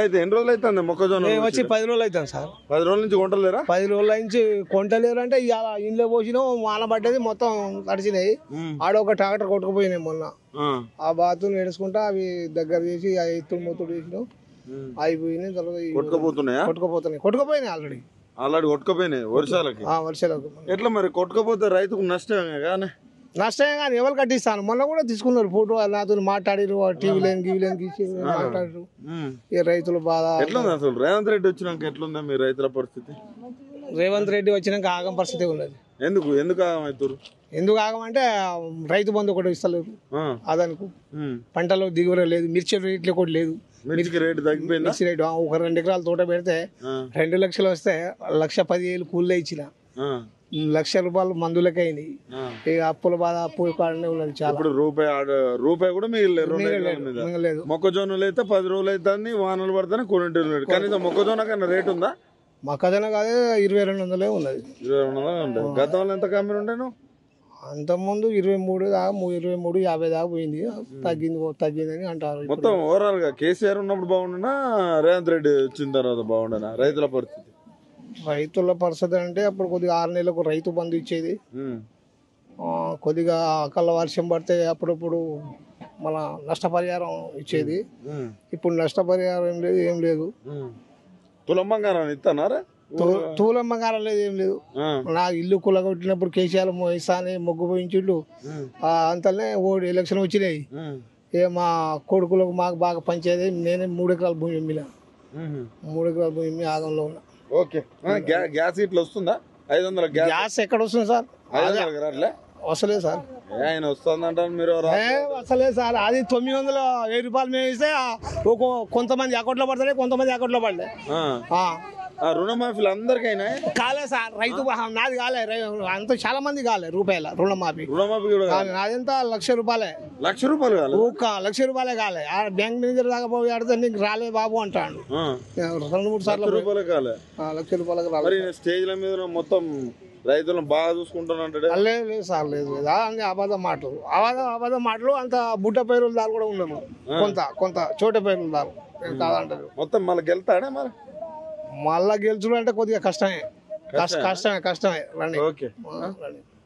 అయితే ఎన్ని రోజులు అవుతుంది మొక్కజొన్న వచ్చి 10 రోజులు అవుతాం సార్. 10 రోజుల నుంచి కొంటలేరా? 10 రోజుల నుంచి కొంటలేరు అంటే ఇవాళ ఇంట్లో పోసినాం, వాన పడ్డది మొత్తం తడిచినాయి. ఆడ ఒక ట్రాక్టర్ కొట్టుకుపోయినాయి మొన్న. ఆ బాతులు నేడుచుకుంటా అవి దగ్గర చేసి ఎత్తుడు మొత్తుడు చేసినాం, అయిపోయినాయి. తర్వాత కొట్టుకుపోయినాయి ఆల్రెడీ కొట్టుకుపోయినాయి వర్షాలకి. ఎట్లా మరి కొట్టుకపోతే రైతుకు నష్టమే కానీ? నష్టమే కానీ ఎవరు కట్టిస్తాను. మొన్న కూడా తీసుకున్నారు ఫోటో, నాతో మాట్లాడారు, టీవీ లేని గీసి మాట్లాడారు. ఇక రైతులు బాధ ఎట్లుంది అసలు? రేవంత్ రెడ్డి వచ్చినాక ఎట్లుందా మీ రైతుల పరిస్థితి? రేవంత్ రెడ్డి వచ్చినాక ఆగం పరిస్థితి ఉన్నది. ఎందుకు ఆగమవుతారు? ఎందుకు ఆగమంటే రైతు బంధు ఒకటి ఇస్తలేరు అదనుకు, పంటలో దిగుబడి లేదు, మిర్చి రేట్లు కూడా లేదు. మిర్చి రేటు తగ్గిపోయింది. మిర్చి రేటు ఒక 2 ఎకరాల తోట పెడితే 2 లక్షలు వస్తే 1,10,000 కూలీలే ఇచ్చిన, 1,00,000 రూపాయలు మందులకే అయినాయి. ఇక అప్పుల బాధ అప్పు కాడనే ఉన్నది చాలా. ఇప్పుడు రూపాయి కూడా మిగలేదు. మొక్కజొన్నలు అయితే 10 రోజులు అయితే వానలు పడతానే కొనుంటున్నాడు. కనీసం మొక్కజొన్న కన్నా రేటు ఉందా? మొక్కజొన్న కాదే 2,200 ఉన్నది. 2,200 ఉంటాయి. గతంలో ఎంత కమ్మి ఉండేను? అంతకుముందు 23 దాకా 23,50 దాకా పోయింది. తగ్గిందని అంటారు. మొత్తం ఓవరాల్ గా కేసీఆర్ ఉన్నప్పుడు బాగుండనా రేవంత్ రెడ్డి వచ్చిన తర్వాత బాగుండనా రైతుల పరిస్థితి? రైతుల పరిస్థితి అంటే అప్పుడు కొద్దిగా 6 నెలలకు రైతు బంధు ఇచ్చేది, కొద్దిగా అకాల వర్షం పడితే అప్పుడప్పుడు మన నష్టపరిహారం ఇచ్చేది. ఇప్పుడు నష్టపరిహారం లేదు, ఏం లేదు. తులం బంగారం ఇస్తున్నారా? తూలం బంగారం లేదు, ఏం లేదు. నా ఇల్లు కులగొట్టినప్పుడు కేసీఆర్ ఇస్తానే మొగ్గు పోయించుండు, అంతనే ఎలక్షన్ వచ్చినాయి. మా కొడుకులకు మాకు బాగా పంచేది. నేనే 3 ఎకరాల భూమి అమ్మిలా, 3 ఎకరాల భూమి ఆగంలో ఉన్నా. ఓకే. గ్యాస్ ఇట్లా వస్తుందా? 500 గ్యాస్ ఎక్కడ వస్తుంది సార్? 500 వస్తలేదు సార్. ఆయన వస్తుందంటారు మీరు? వస్తలేదు సార్. అది 900, 1000 రూపాయలు మేము ఇస్తే కొంతమంది అకౌంట్లో పడతాయి, కొంతమంది అకౌంట్లో పడలే. రుణమాఫీలు అందరికైనా కాలే సార్. రైతు నాది కాలే, అంత చాలా మంది కాలే రూపాయల రుణమాఫీ. నాదెంత 1,00,000 రూపాయలే. 1,00,000 రూపాయలు కాలే? 1,00,000 రూపాయలే కాలే. బ్యాంక్ మేనేజర్ దాకా పోయి ఆడితే నీకు రాలే బాబు అంటాడు. 2-3 సార్లు రూపాయలు కాలే. 1,00,000 రూపాయలకు రాలే. స్టేజ్ల మీద మొత్తం రైతులను బాగా చూసుకుంటానంటాడు. లేదు సార్, లేదు అన్ని అబద్ధ మాటలు. అంత బుట్ట పైరుల దారు కూడా ఉన్నాము, కొంత చోట పైరుల దారు కాదంటారు. మొత్తం మళ్ళీ గెలుతాడే? మరి మళ్ళా గెలుచుడు అంటే కొద్దిగా కష్టమే. రండి. ఓకే.